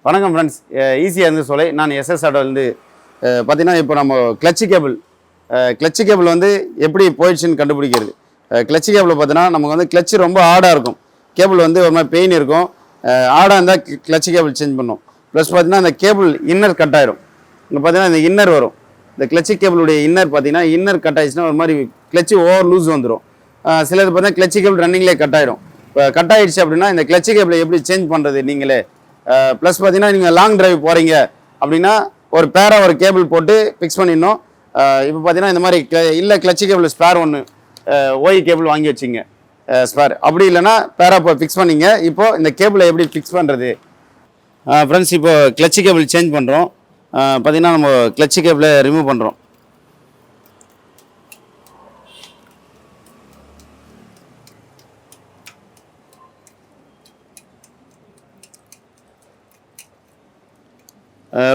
வணக்கம் ஃப்ரெண்ட்ஸ், ஈஸியாக இருந்து சொல்லை நான் எஸ்எஸ் ஆட்டோலேருந்து பார்த்தீங்கன்னா இப்போ நம்ம கிளச்சு கேபிள் வந்து எப்படி போயிடுச்சுன்னு கண்டுபிடிக்கிறது. கிளச்சு கேபிள் பார்த்தீங்கன்னா நமக்கு வந்து கிளச்சு ரொம்ப ஆடாக இருக்கும், கேபிள் வந்து ஒரு மாதிரி பெயின் இருக்கும். ஆடாக இருந்தால் கிளச்சு கேபிள் சேஞ்ச் பண்ணும். ப்ளஸ் பார்த்தீங்கன்னா அந்த கேபிள் இன்னர் கட் ஆயிடும். இங்கே பார்த்தீங்கன்னா இந்த இன்னர் வரும், இந்த கிளச்சு கேபிளுடைய இன்னர் பார்த்தீங்கன்னா இன்னர் கட் ஆயிடுச்சுன்னா ஒரு மாதிரி கிளச்சு ஓவர் லூஸ் வந்துடும். சிலது பார்த்தீங்கன்னா கிளச்சு கேபிள் ரன்னிங்லேயே கட் ஆயிடும். இப்போ கட் ஆயிடுச்சு அப்படின்னா இந்த கிளச்சு கேபிளை எப்படி சேஞ்ச் பண்ணுறது நீங்களே. ப்ளஸ் பார்த்தீங்கன்னா நீங்கள் லாங் டிரைவ் போகிறீங்க அப்படின்னா ஒரு பேராக ஒரு கேபிள் போட்டு ஃபிக்ஸ் பண்ணிடணும். இப்போ பார்த்தீங்கன்னா இந்த மாதிரி இல்லை கிளச்சு கேபிள் ஸ்பேர் ஒன்று ஓய் கேபிள் வாங்கி வச்சிங்க ஸ்பேர், அப்படி இல்லைன்னா பேரா இப்போ ஃபிக்ஸ் பண்ணிங்க. இப்போது இந்த கேபிளை எப்படி ஃபிக்ஸ் பண்ணுறது ஃப்ரெண்ட்ஸ்? இப்போ கிளச்சு கேபிள் சேஞ்ச் பண்ணுறோம். பார்த்தீங்கன்னா நம்ம கிளச்சு கேபிளை ரிமூவ் பண்ணுறோம்.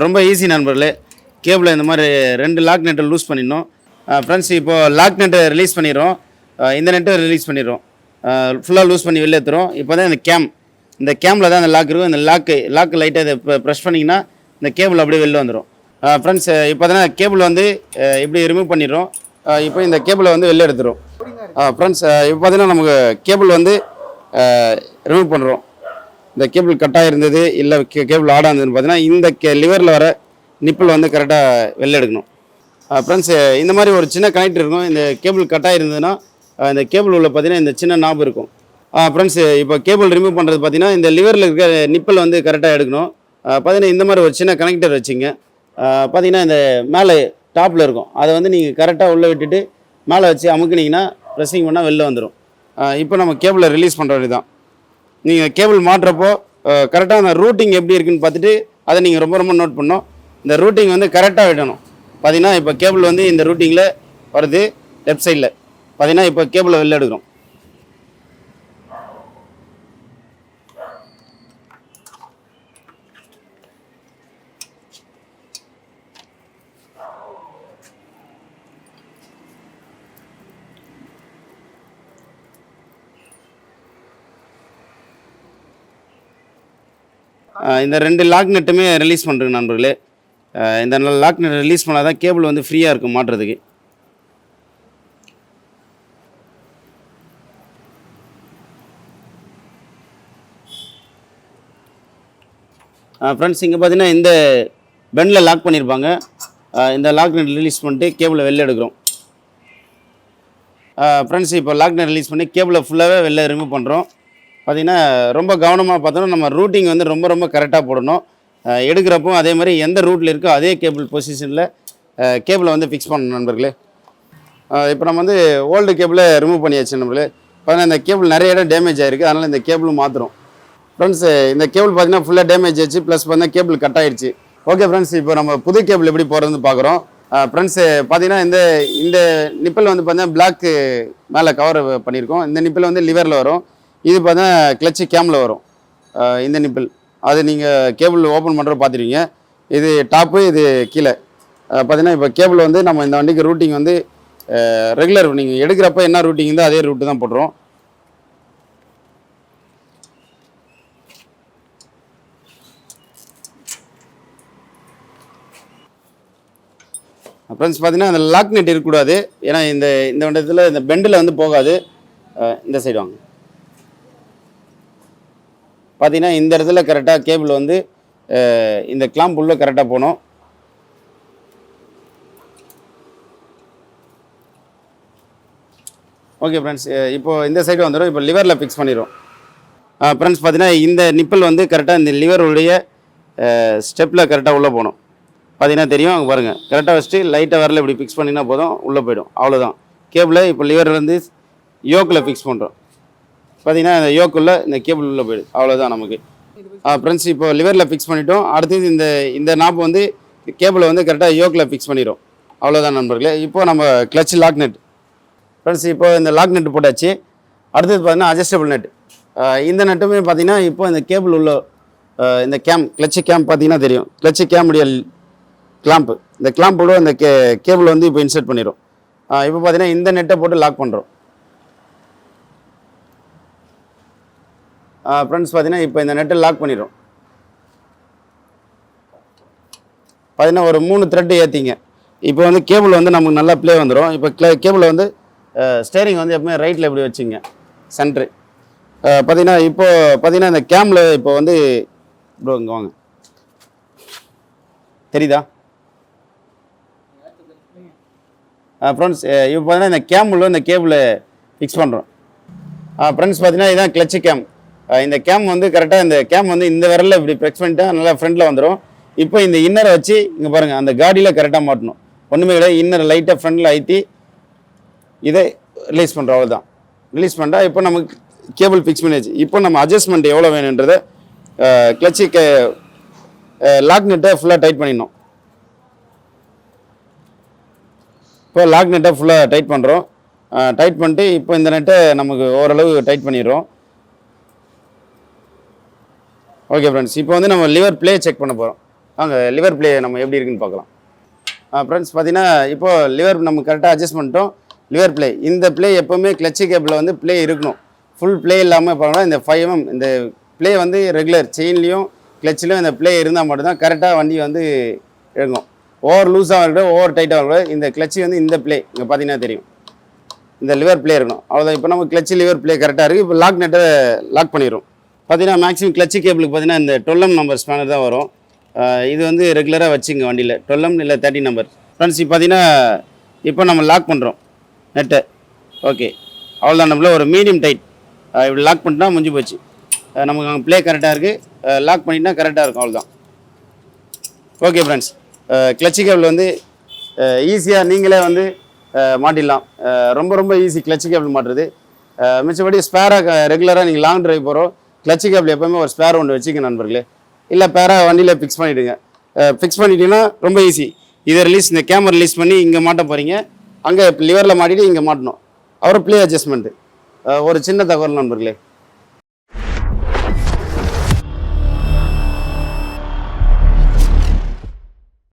ரொம்ப ஈஸி நண்பர்களே. கேபிளை இந்த மாதிரி 2 லாக் நெட்டை லூஸ் பண்ணிடணும் ஃப்ரெண்ட்ஸ். இப்போது லாக் நெட்டை ரிலீஸ் பண்ணிடுறோம், இந்த நெட்டை ரிலீஸ் பண்ணிடுறோம், ஃபுல்லாக லூஸ் பண்ணி வெளில எடுத்துரும். இப்போ தான் இந்த கேமில் தான் அந்த லாக் இருக்கும். இந்த லாக்கு லைட்டாக இதை பிரஷ் பண்ணிங்கன்னா இந்த கேபிள் அப்படியே வெளில வந்துடும் ஃப்ரெண்ட்ஸ். இப்போ தான் கேபிள் வந்து இப்படி ரிமூவ் பண்ணிடுறோம். இப்போ இந்த கேபிளை வந்து வெளில எடுத்துரும் ஃப்ரெண்ட்ஸ். இப்போ பார்த்தீங்கன்னா நமக்கு கேபிள் வந்து ரிமூவ் பண்ணுறோம். இந்த கேபிள் கட்டாக இருந்தது இல்லை கேபிள் ஆடாக இருந்ததுன்னு பார்த்தீங்கன்னா இந்த லிவரில் வர நிப்பிள் வந்து கரெக்டாக வெளில எடுக்கணும் ஃப்ரெண்ட்ஸ். இந்த மாதிரி ஒரு சின்ன கனெக்டர் இருக்கும். இந்த கேபிள் கட்டாக இருந்ததுன்னா இந்த கேபிள் உள்ள பார்த்தீங்கன்னா இந்த சின்ன நாப் இருக்கும் ஃப்ரெண்ட்ஸ். இப்போ கேபிள் ரிமூவ் பண்ணுறது பார்த்தீங்கன்னா இந்த லிவரில் இருக்க நிப்பிள் வந்து கரெக்டாக எடுக்கணும். பார்த்தீங்கன்னா இந்த மாதிரி ஒரு சின்ன கனெக்டர் வச்சுங்க. பார்த்தீங்கன்னா இந்த மேலே டாப்பில் இருக்கும், அதை வந்து நீங்கள் கரெக்டாக உள்ளே விட்டுட்டு மேலே வச்சு அமுக்குனிங்கன்னா ப்ரெஸ்ஸிங் பண்ணால் வெளில வந்துடும். இப்போ நம்ம கேபிளை ரிலீஸ் பண்ணுற வேண்டியது தான். நீங்கள் கேபிள் மாட்டுறப்போ கரெக்டாக அந்த ரூட்டிங் எப்படி இருக்குன்னு பார்த்துட்டு அதை நீங்கள் ரொம்ப நோட் பண்ணணும். இந்த ரூட்டிங் வந்து கரெக்டாக விடணும். பார்த்தீங்கன்னா இப்போ கேபிள் வந்து இந்த ரூட்டிங்கில் வருது லெஃப்ட் சைடில். பார்த்தீங்கன்னா இப்போ கேபிளை வெளில எடுக்கிறோம். இந்த 2 லாக் நெட்டுமே ரிலீஸ் பண்ணுறேங்க நண்பர்களே. இந்த லாக் நெட் ரிலீஸ் பண்ணால் தான் கேபிள் வந்து ஃப்ரீயாக இருக்கும் மாட்டுறதுக்கு. ஃப்ரெண்ட்ஸ் இங்கே பார்த்தீங்கன்னா இந்த பெண்டில் லாக் பண்ணியிருப்பாங்க. இந்த லாக் நெட் ரிலீஸ் பண்ணிட்டு கேபிளை வெளில எடுக்கிறோம் ஃப்ரெண்ட்ஸ். இப்போ லாக் நெட் ரிலீஸ் பண்ணி கேபிளை ஃபுல்லாகவே வெளில ரிமூவ் பண்ணுறோம். பார்த்திங்கன்னா ரொம்ப கவனமாக பார்த்தோன்னா நம்ம ரூட்டிங் வந்து ரொம்ப கரெக்டாக போடணும். எடுக்கிறப்போ அதே மாதிரி எந்த ரூட்டில் இருக்கோ அதே கேபிள் பொசிஷனில் கேபிளை வந்து ஃபிக்ஸ் பண்ணணும் நண்பர்களே. இப்போ நம்ம வந்து ஓல்டு கேபிளை ரிமூவ் பண்ணியாச்சு நண்பர்களே. பார்த்தீங்கன்னா இந்த கேபிள் நிறைய இடம் டேமேஜ் ஆகிருக்கு, அதனால் இந்த கேபிளும் மாற்றுறோம் ஃப்ரெண்ட்ஸ். இந்த கேபிள் பார்த்தீங்கன்னா ஃபுல்லாக டேமேஜ் ஆச்சு, ப்ளஸ் பார்த்தீங்கன்னா கேபிள் கட் ஆகிடுச்சு. ஓகே ஃப்ரெண்ட்ஸ், இப்போ நம்ம புது கேபிள் எப்படி போகிறதுன்னு பார்க்குறோம் ஃப்ரெண்ட்ஸ். பார்த்தீங்கன்னா இந்த நிப்பிள் வந்து பார்த்தீங்கன்னா பிளாக் மேலே கவர் பண்ணியிருக்கோம். இந்த நிப்பிள் வந்து லிவரில் வரும். இது பார்த்தீங்கன்னா கிளச்சு கேமில் வரும் இந்த நிப்பிள். அது நீங்கள் கேபிள் ஓப்பன் பண்ணுற பார்த்துருவீங்க. இது டாப்பு, இது கீழே. பார்த்தீங்கன்னா இப்போ கேபிள் வந்து நம்ம இந்த வண்டிக்கு ரூட்டிங் வந்து ரெகுலர் நீங்கள் எடுக்கிறப்ப என்ன ரூட்டிங் இருந்தால் அதே ரூட்டு தான் போடுறோம். ஃப்ரெண்ட்ஸ் பார்த்தீங்கன்னா அந்த லாக் நெட் இருக்கக்கூடாது, ஏன்னா இந்த வண்டத்தில் இந்த பெண்டில் வந்து போகாது. இந்த சைடு வாங்க. பார்த்தீங்கன்னா இந்த இடத்துல கரெக்டாக கேபிள் வந்து இந்த கிளாம்ப் உள்ள கரெக்டாக போகணும். ஓகே ஃப்ரெண்ட்ஸ், இப்போது இந்த சைடு வந்துடும். இப்போ லிவரில் ஃபிக்ஸ் பண்ணிடும் ஃப்ரெண்ட்ஸ். பார்த்தீங்கன்னா இந்த நிப்பிள் வந்து கரெக்டாக இந்த லிவருடைய ஸ்டெப்பில் கரெக்டாக உள்ளே போகணும். பார்த்தீங்கன்னா தெரியும், அங்கே பாருங்கள். கரெக்டாக வச்சுட்டு லைட்டாக வரல இப்படி ஃபிக்ஸ் பண்ணினா போதும், உள்ளே போய்டும். அவ்வளோதான். கேபிளை இப்போ லிவர் வந்து யோக்கில் ஃபிக்ஸ் பண்ணுறோம். பார்த்தீங்கன்னா இந்த யோக்குள்ளே இந்த கேபிள் உள்ளே போய்டும். அவ்வளோதான் நமக்கு ஃப்ரெண்ட்ஸ். இப்போ லிவரில் ஃபிக்ஸ் பண்ணிட்டோம். அடுத்தது இந்த நாப்பு வந்து கேபிளை வந்து கரெக்டாக யோக்கில் ஃபிக்ஸ் பண்ணிடும். அவ்வளோதான் நண்பர்களே. இப்போது நம்ம கிளச் லாக் நெட் ஃப்ரெண்ட்ஸ். இப்போ இந்த லாக் நெட் போட்டாச்சு. அடுத்தது பார்த்தீங்கன்னா அட்ஜஸ்டபிள் நெட். இந்த நெட்டுமே பார்த்தீங்கன்னா இப்போ இந்த கேபிள் உள்ள இந்த கிளச்சு கேம் பார்த்தீங்கன்னா தெரியும். கிளச்சு கேமுடைய கிளாம்ப்பு, இந்த கிளாம்போட இந்த கேபிள் வந்து இப்போ இன்சர்ட் பண்ணிடும். இப்போ பார்த்தீங்கன்னா இந்த நெட்டை போட்டு லாக் பண்ணுறோம் ஃப்ரெண்ட்ஸ். பார்த்தீங்கன்னா இப்போ இந்த நெட்டை லாக் பண்ணிடுறோம். பார்த்தீங்கன்னா ஒரு 3 த்ரெட்டு ஏற்றிங்க. இப்போ வந்து கேபிள் வந்து நமக்கு நல்லா ப்ளே வந்துடும். இப்போ கேபிளை வந்து ஸ்டேரிங் வந்து எப்பவுமே ரைட்டில் இப்படி வச்சுங்க, சென்ட்ரு. பார்த்தீங்கன்னா இப்போ பார்த்தீங்கன்னா இந்த கேமில் இப்போ வந்து ப்ரோ இங்கே வாங்க, தெரியுதா ஃப்ரெண்ட்ஸ்? இப்போ பார்த்தீங்கன்னா இந்த கேமில் இந்த கேபிளை ஃபிக்ஸ் பண்ணுறோம். ஃப்ரெண்ட்ஸ் பார்த்தீங்கன்னா இதுதான் கிளச்சு கேம். இந்த கேம் வந்து கரெக்டாக இந்த கேம் வந்து இந்த விரலில் இப்படி ப்ரெஸ் பண்ணிட்டா நல்லா ஃப்ரண்ட்டில் வந்துடும். இப்போ இந்த இன்னரை வச்சு இங்கே பாருங்கள், அந்த காடியில் கரெக்டாக மாட்டணும். ஒன்றுமே கிடையாது, இன்னர் லைட்டாக ஃப்ரண்டில் ஐத்தி இதை ரிலீஸ் பண்ணுறோம், அவ்வளோதான். ரிலீஸ் பண்ணிட்டா இப்போ நமக்கு கேபிள் ஃபிக்ஸ் பண்ணியாச்சு. இப்போ நம்ம அட்ஜஸ்ட்மெண்ட் எவ்வளோ வேணுன்றதை கிளச்சு லாக் நெட்டை ஃபுல்லாக டைட் பண்ணிடணும். இப்போ லாக் நெட்டை ஃபுல்லாக டைட் பண்ணுறோம். டைட் பண்ணிட்டு இப்போ இந்த நெட்டை நமக்கு ஓரளவு டைட் பண்ணிடுறோம். ஓகே ஃப்ரெண்ட்ஸ், இப்போ வந்து நம்ம லிவர் ப்ளே செக் பண்ண போகிறோம். வாங்க லிவர் ப்ளே நம்ம எப்படி இருக்குன்னு பார்க்கலாம். ஃப்ரெண்ட்ஸ் பார்த்தீங்கன்னா இப்போது லிவர் நம்ம கரெக்டாக அட்ஜஸ்ட் பண்ணிட்டோம். லிவர் ப்ளே, இந்த ப்ளே எப்போவுமே கிளச்சு கேபிளில் வந்து ப்ளே இருக்கணும். ஃபுல் ப்ளே இல்லாமல் பார்க்கணும். இந்த 5 mm இந்த ப்ளே வந்து ரெகுலர் செயின்லேயும் கிளச்சிலையும் இந்த ப்ளே இருந்தால் மட்டும்தான் கரெக்டாக வண்டி வந்து இறங்கும். ஓவர் லூஸாக இருக்கட்டும், ஓவர் டைட்டாக இருக்கட்டும், இந்த கிளச்சு வந்து இந்த ப்ளே இங்கே பார்த்தீங்கன்னா தெரியும், இந்த லிவர் ப்ளே இருக்கணும், அவ்வளோதான். இப்போ நம்ம கிளச்சு லிவர் ப்ளே கரெக்டாக இருக்குது. இப்போ லாக் நெட்டை லாக் பண்ணிடும். பார்த்தீங்கன்னா மேக்ஸிமம் கிளச்சு கேபிளுக்கு பார்த்தீங்கன்னா இந்த 12 mm நம்பர் ஸ்பேனர் தான் வரும். இது வந்து ரெகுலராக வச்சுங்க வண்டியில் 12 mm இல்லை 30 நம்பர். ஃப்ரெண்ட்ஸ் இப்போ பார்த்தீங்கன்னா இப்போ நம்ம லாக் பண்ணுறோம் நெட்டை. ஓகே, அவ்வளோதான். நம்மள ஒரு மீடியம் டைட் இப்படி லாக் பண்ணிட்டா முடிஞ்சு போச்சு. நமக்கு அங்கே ப்ளே கரெக்டாக இருக்குது, லாக் பண்ணிட்டா கரெக்டாக இருக்கும், அவ்வளோதான். ஓகே ஃப்ரெண்ட்ஸ், கிளச்சு கேபிள் வந்து ஈஸியாக நீங்களே வந்து மாட்டிடலாம். ரொம்ப ரொம்ப ஈஸி கிளச்சு கேபிள் மாட்டுறது. மிச்சபடி ஸ்பேராக ரெகுலராக நீங்கள் லாங் ட்ரைவ் போகிறோம், கிளச்சு கேபிள் எப்போவுமே ஒரு ஸ்பேர் ஒன்று வச்சுக்க நண்பர்களே. இல்லை பேராக வண்டியில் ஃபிக்ஸ் பண்ணிவிடுங்க. ஃபிக்ஸ் பண்ணிட்டீங்கன்னா ரொம்ப ஈஸி. இதை ரிலீஸ், இந்த கேமரா ரிலீஸ் பண்ணி இங்கே மாட்ட போகிறீங்க, அங்கே லிவரில் மாட்டிட்டு இங்கே மாட்டணும். அப்புறம் ப்ளே அட்ஜஸ்ட்மெண்ட்டு. ஒரு சின்ன தகவல் நண்பர்களே.